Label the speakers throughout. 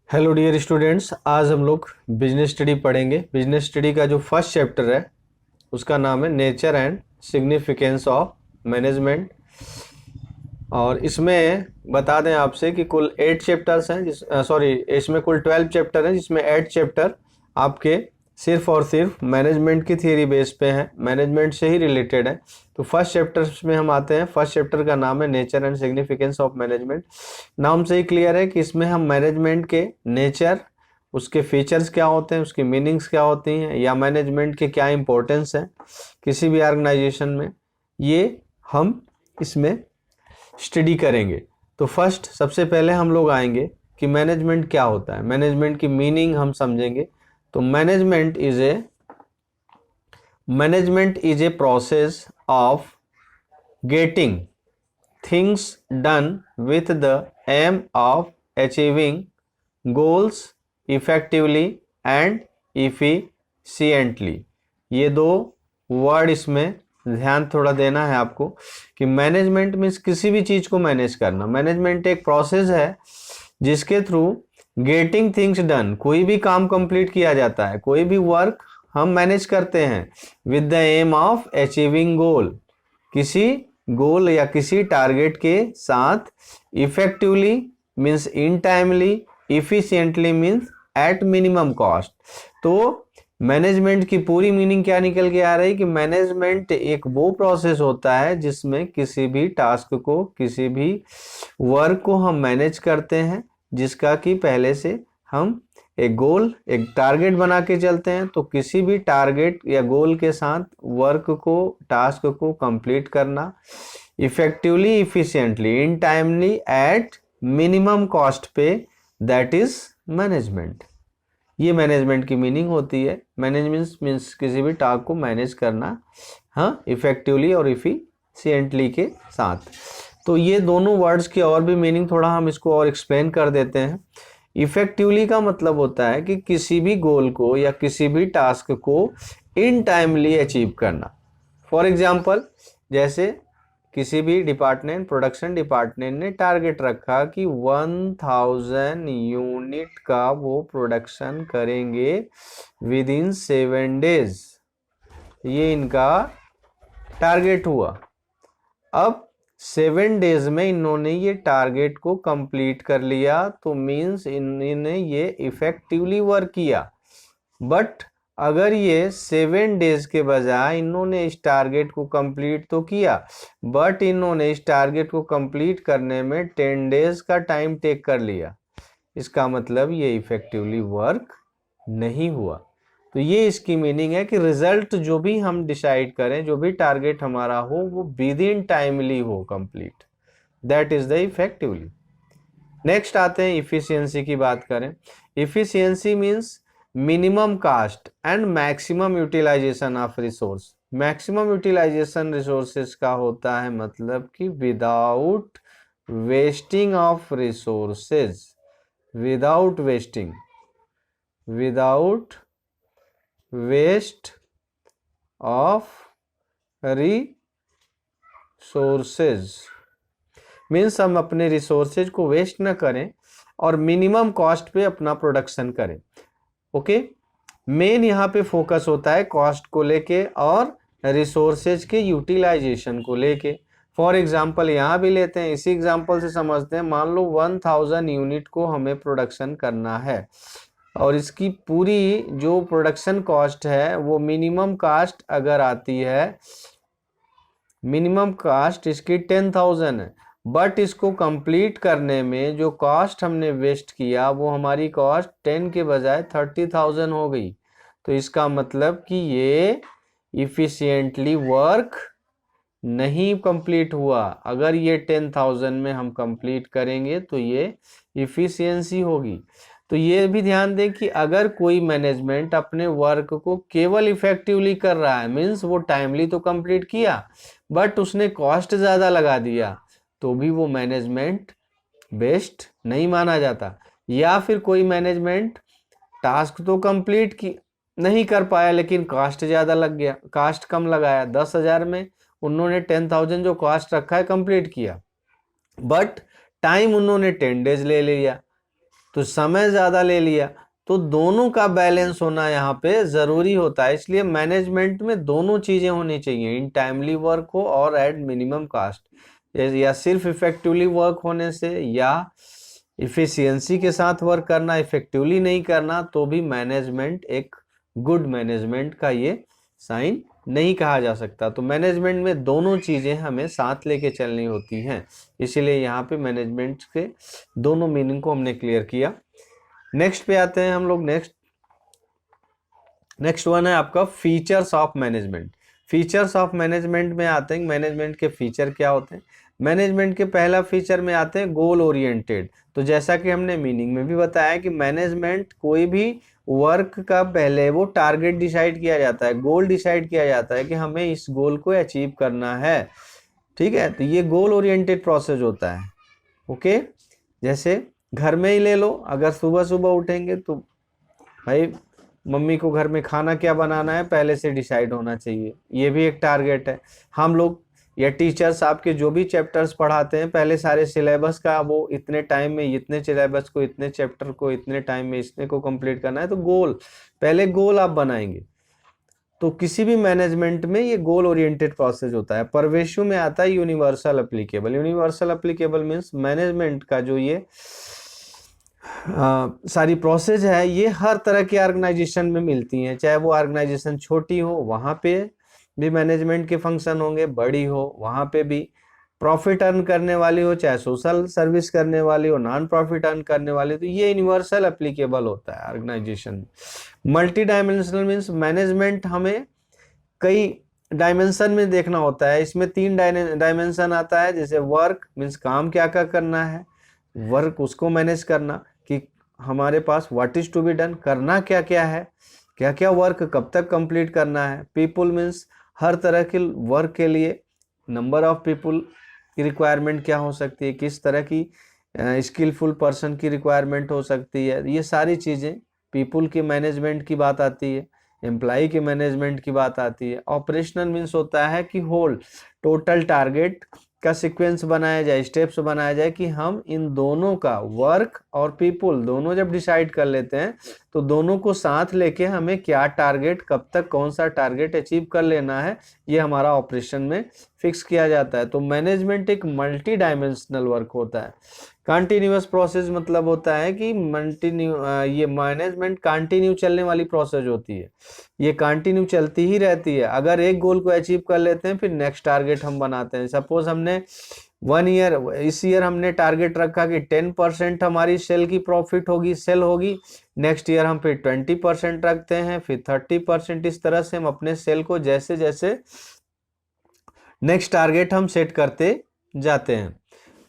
Speaker 1: Hello dear students, आज हम लोग बिजनेस स्टडी पढ़ेंगे। बिजनेस स्टडी का जो फर्स्ट चैप्टर है उसका नाम है nature and significance of management. और इसमें बता दें आपसे कि कुल 8 चैप्टर्स हैं, इसमें कुल 12 चैप्टर हैं, जिसमें 8 चैप्टर आपके सिर्फ और सिर्फ मैनेजमेंट की थियरी बेस पे हैं, मैनेजमेंट से ही रिलेटेड है। तो फर्स्ट चैप्टर में हम आते हैं। फर्स्ट चैप्टर का नाम है nature and significance of management. नाम से ही क्लियर है कि इसमें हम मैनेजमेंट के नेचर, उसके फीचर्स क्या होते हैं, उसकी मीनिंग्स क्या होती हैं, या मैनेजमेंट के क्या इंपॉर्टेंस है किसी भी ऑर्गेनाइजेशन में, ये हम इसमें स्टडी करेंगे। तो फर्स्ट सबसे पहले हम लोग आएंगे कि मैनेजमेंट क्या होता है, मैनेजमेंट की मीनिंग हम समझेंगे। तो management is a process of getting things done with the aim of achieving goals effectively and efficiently। ये दो वर्ड इसमें ध्यान थोड़ा देना है आपको कि मैनेजमेंट मीन्स किसी भी चीज को मैनेज करना। मैनेजमेंट एक प्रोसेस है जिसके थ्रू गेटिंग थिंग्स डन, कोई भी काम कंप्लीट किया जाता है, कोई भी वर्क हम मैनेज करते हैं with the aim of achieving goal, किसी गोल या किसी टारगेट के साथ, effectively means in timely, efficiently means at minimum cost. तो मैनेजमेंट की पूरी मीनिंग क्या निकल के आ रही कि मैनेजमेंट एक वो प्रोसेस होता है जिसमें किसी भी टास्क को, किसी भी वर्क को हम मैनेज करते हैं, जिसका कि पहले से हम एक गोल, एक टारगेट बना के चलते हैं। तो किसी भी टारगेट या गोल के साथ वर्क को, टास्क को कंप्लीट करना effectively, efficiently, in timely, eight minimum cost पे, दैट इज मैनेजमेंट। ये मैनेजमेंट की मीनिंग होती है। मैनेजमेंट मीन्स किसी भी टास्क को मैनेज करना, हाँ, इफेक्टिवली और इफिशिएंटली के साथ। तो ये दोनों वर्ड्स की और भी मीनिंग थोड़ा हम इसको और एक्सप्लेन कर देते हैं। इफेक्टिवली का मतलब होता है कि किसी भी गोल को या किसी भी टास्क को इन टाइमली अचीव करना। फॉर एग्जांपल, जैसे किसी भी डिपार्टमेंट, प्रोडक्शन डिपार्टमेंट ने टारगेट रखा कि 1000 यूनिट का वो प्रोडक्शन करेंगे विद इन 7 डेज। ये इनका टारगेट हुआ। अब 7 डेज में इन्होंने ये टारगेट को कंप्लीट कर लिया, तो मीन्स इन्होंने ये इफेक्टिवली वर्क किया। बट अगर ये 7 डेज के बजाय इन्होंने इस टारगेट को कंप्लीट तो किया, बट इन्होंने इस टारगेट को कंप्लीट करने में 10 डेज का टाइम टेक कर लिया, इसका मतलब ये इफेक्टिवली वर्क नहीं हुआ। तो ये इसकी मीनिंग है कि रिजल्ट जो भी हम डिसाइड करें, जो भी टारगेट हमारा हो, वो विद इन टाइमली हो complete, that is the effectively. Next आते हैं इफिशियंसी की बात करें। Efficiency means minimum cost and maximum utilization of resource. Maximum utilization resources का होता है मतलब कि without wasting of resources, without wasting, without waste of resources means हम अपने रिसोर्सेज को वेस्ट ना करें और मिनिमम कॉस्ट पे अपना प्रोडक्शन करें। ओके, मेन यहाँ पे फोकस होता है कॉस्ट को लेके और रिसोर्सेज के यूटिलाइजेशन को लेके। फॉर एग्जांपल यहाँ भी लेते हैं, इसी एग्जांपल से समझते हैं। मान लो 1000 यूनिट को हमें प्रोडक्शन करना है और इसकी पूरी जो प्रोडक्शन कॉस्ट है वो मिनिमम कास्ट अगर आती है, मिनिमम कास्ट इसकी 10,000 है, बट इसको कंप्लीट करने में जो कॉस्ट हमने वेस्ट किया वो हमारी कॉस्ट 10 के बजाय 30,000 हो गई। तो इसका मतलब कि ये इफिशिएंटली वर्क नहीं कंप्लीट हुआ। अगर ये 10,000 में हम कंप्लीट करेंगे तो ये इफिशियंसी होगी। तो ये भी ध्यान दें कि अगर कोई मैनेजमेंट अपने वर्क को केवल इफेक्टिवली कर रहा है, मीन्स वो टाइमली तो कंप्लीट किया बट उसने कॉस्ट ज़्यादा लगा दिया, तो भी वो मैनेजमेंट बेस्ट नहीं माना जाता। या फिर कोई मैनेजमेंट टास्क तो कंप्लीट की नहीं कर पाया लेकिन कॉस्ट ज़्यादा लग गया, कॉस्ट कम लगाया, 10,000 में उन्होंने 10,000 जो कॉस्ट रखा है कंप्लीट किया, बट टाइम उन्होंने 10 डेज ले लिया। तो समय ज़्यादा ले लिया, तो दोनों का बैलेंस होना यहाँ पे ज़रूरी होता है। इसलिए मैनेजमेंट में दोनों चीज़ें होनी चाहिए, इन टाइमली वर्क हो और एट मिनिमम कास्ट, या सिर्फ इफेक्टिवली वर्क होने से या इफिशियंसी के साथ वर्क करना, इफेक्टिवली नहीं करना, तो भी मैनेजमेंट एक गुड मैनेजमेंट का ये साइन नहीं कहा जा सकता। तो मैनेजमेंट में दोनों चीज़ें हमें साथ लेके चलनी होती हैं, इसीलिए यहाँ पे मैनेजमेंट के दोनों मीनिंग को हमने क्लियर किया। नेक्स्ट पे आते हैं हम लोग। नेक्स्ट वन है आपका features of management. Features of management में आते हैं मैनेजमेंट के फीचर क्या होते हैं। मैनेजमेंट के पहला फीचर में आते हैं गोल ओरिएंटेड। तो जैसा कि हमने मीनिंग में भी बताया कि मैनेजमेंट कोई भी वर्क का पहले वो टारगेट डिसाइड किया जाता है, गोल डिसाइड किया जाता है कि हमें इस गोल को अचीव करना है, ठीक है। तो ये गोल ओरिएंटेड प्रोसेस होता है, ओके। जैसे घर में ही ले लो, अगर सुबह सुबह उठेंगे तो भाई मम्मी को घर में खाना क्या बनाना है पहले से डिसाइड होना चाहिए, ये भी एक टारगेट है। हम लोग या टीचर्स आपके जो भी चैप्टर्स पढ़ाते हैं पहले सारे सिलेबस का वो इतने टाइम में इतने सिलेबस को, इतने चैप्टर को इतने टाइम में इतने को कंप्लीट करना है, तो पहले गोल आप बनाएंगे। तो किसी भी मैनेजमेंट में ये गोल ओरिएंटेड प्रोसेस होता है। परवेशु में आता है universal applicable. Universal applicable means management का जो ये सारी प्रोसेस है ये हर तरह के ऑर्गेनाइजेशन में मिलती हैं, चाहे वो ऑर्गेनाइजेशन छोटी हो वहाँ पे भी मैनेजमेंट के फंक्शन होंगे, बड़ी हो वहाँ पे भी, प्रॉफिट अर्न करने वाली हो चाहे सोशल सर्विस करने वाली हो, नॉन प्रॉफिट अर्न करने वाली, तो ये यूनिवर्सल एप्लीकेबल होता है organization. Multi dimensional means management हमें कई डायमेंशन में देखना होता है। इसमें 3 डायमेंशन आता है, जैसे वर्क मीन्स काम क्या क्या करना है, वर्क उसको मैनेज करना कि हमारे पास what is to be done, करना क्या क्या है, क्या क्या वर्क कब तक कंप्लीट करना है। पीपुल मीन्स हर तरह के वर्क के लिए नंबर ऑफ पीपुल की रिक्वायरमेंट क्या हो सकती है, किस तरह की स्किलफुल पर्सन की रिक्वायरमेंट हो सकती है, ये सारी चीज़ें पीपुल के मैनेजमेंट की बात आती है, एम्प्लॉय के मैनेजमेंट की बात आती है। ऑपरेशनल मीन्स होता है कि होल टोटल टारगेट का सीक्वेंस बनाया जाए, स्टेप्स बनाया जाए कि हम इन दोनों का वर्क और पीपुल दोनों जब डिसाइड कर लेते हैं तो दोनों को साथ लेके हमें क्या टारगेट, कब तक कौन सा टारगेट अचीव कर लेना है, ये हमारा ऑपरेशन में फिक्स किया जाता है। तो मैनेजमेंट एक मल्टी डायमेंशनल वर्क होता है। कंटिन्यूअस प्रोसेस मतलब होता है कि ये मैनेजमेंट कंटिन्यू चलने वाली प्रोसेस होती है, ये कंटिन्यू चलती ही रहती है। अगर एक गोल को अचीव कर लेते हैं फिर नेक्स्ट टारगेट हम बनाते हैं। सपोज हमने 1 ईयर, इस ईयर हमने टारगेट रखा कि 10% हमारी सेल की प्रॉफिट होगी, सेल होगी। नेक्स्ट ईयर हम फिर 20% रखते हैं, फिर 30%। इस तरह से हम अपने सेल को जैसे जैसे नेक्स्ट टारगेट हम सेट करते जाते हैं।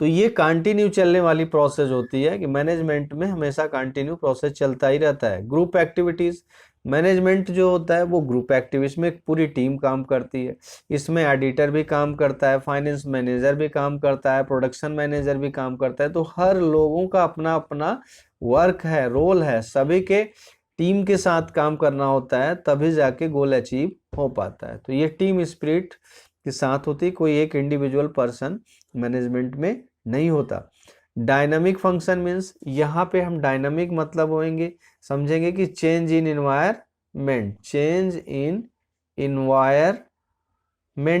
Speaker 1: तो ये कंटिन्यू चलने वाली प्रोसेस होती है कि मैनेजमेंट में हमेशा कंटिन्यू प्रोसेस चलता ही रहता है। ग्रुप एक्टिविटीज, मैनेजमेंट जो होता है वो ग्रुप एक्टिविटीज में एक पूरी टीम काम करती है। इसमें एडिटर भी काम करता है, फाइनेंस मैनेजर भी काम करता है, प्रोडक्शन मैनेजर भी काम करता है। तो हर लोगों का अपना अपना वर्क है, रोल है, सभी के टीम के साथ काम करना होता है, तभी जाके गोल अचीव हो पाता है। तो ये टीम स्पिरिट के साथ होती, कोई एक इंडिविजुअल पर्सन मैनेजमेंट में नहीं होता। डायनामिक फंक्शन मीन्स यहाँ पे हम डायनामिक मतलब होंगे समझेंगे कि change in environment, change in environment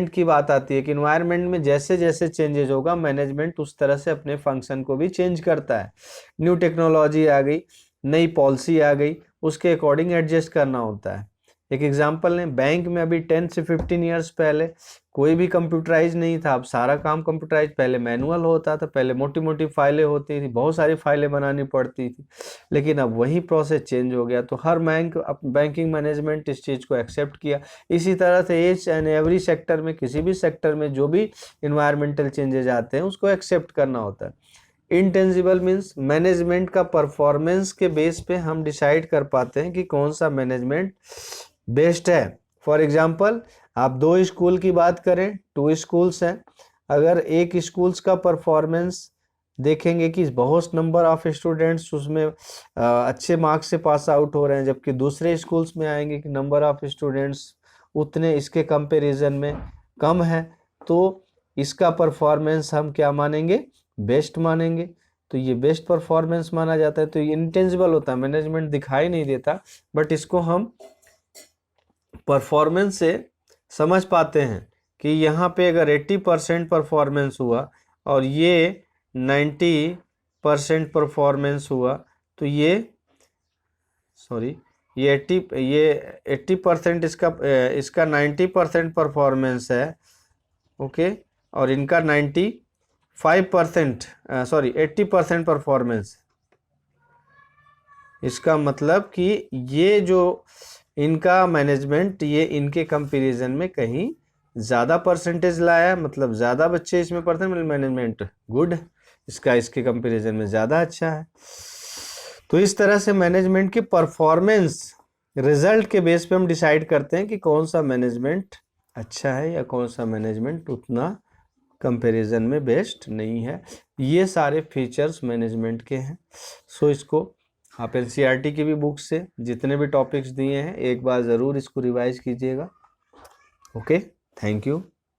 Speaker 1: की बात आती है कि इन्वायरमेंट में जैसे जैसे चेंजेज होगा मैनेजमेंट उस तरह से अपने फंक्शन को भी चेंज करता है। न्यू टेक्नोलॉजी आ गई, नई पॉलिसी आ गई, उसके अकॉर्डिंग एडजस्ट करना होता है। एक एग्जांपल लें, बैंक में अभी 10 से 15 ईयर्स पहले कोई भी कंप्यूटराइज नहीं था। अब सारा काम कंप्यूटराइज, पहले मैनुअल होता था, पहले मोटी मोटी फाइलें होती थी, बहुत सारी फाइलें बनानी पड़ती थी, लेकिन अब वही प्रोसेस चेंज हो गया। तो हर बैंकिंग मैनेजमेंट इस चीज़ को एक्सेप्ट किया। इसी तरह से एच एंड एवरी सेक्टर में, किसी भी सेक्टर में जो भी इन्वायरमेंटल चेंजेज आते हैं उसको एक्सेप्ट करना होता है। इंटेंजिबल मीन्स मैनेजमेंट का परफॉर्मेंस के बेस पे हम डिसाइड कर पाते हैं कि कौन सा मैनेजमेंट बेस्ट है। फॉर एग्जाम्पल, आप 2 स्कूल की बात करें, 2 स्कूल्स हैं, अगर एक स्कूल्स का परफॉर्मेंस देखेंगे कि बहुत नंबर ऑफ स्टूडेंट्स उसमें अच्छे मार्क्स से पास आउट हो रहे हैं, जबकि दूसरे स्कूल्स में आएंगे कि नंबर ऑफ स्टूडेंट्स उतने इसके कंपैरिजन में कम है, तो इसका परफॉर्मेंस हम क्या मानेंगे, बेस्ट मानेंगे। तो ये बेस्ट परफॉर्मेंस माना जाता है। तो ये इंटेंजिबल होता है, मैनेजमेंट दिखाई नहीं देता, बट इसको हम परफॉर्मेंस से समझ पाते हैं कि यहाँ पे अगर 80% परफॉर्मेंस हुआ और ये 90% परफॉर्मेंस हुआ, तो ये ये 80% इसका 90% परफॉर्मेंस है, ओके, और इनका 80% परफॉर्मेंस। इसका मतलब कि ये जो इनका मैनेजमेंट, ये इनके कंपैरिजन में कहीं ज़्यादा परसेंटेज लाया, मतलब ज़्यादा बच्चे इसमें पढ़ते हैं, मैनेजमेंट गुड, इसका इसके कंपैरिजन में ज़्यादा अच्छा है। तो इस तरह से मैनेजमेंट की परफॉर्मेंस रिजल्ट के बेस पे हम डिसाइड करते हैं कि कौन सा मैनेजमेंट अच्छा है या कौन सा मैनेजमेंट उतना कंपैरिजन में बेस्ट नहीं है। ये सारे फीचर्स मैनेजमेंट के हैं। सो इसको आप एनसीईआरटी की भी बुक से जितने भी टॉपिक्स दिए हैं एक बार ज़रूर इसको रिवाइज कीजिएगा। Okay, thank you.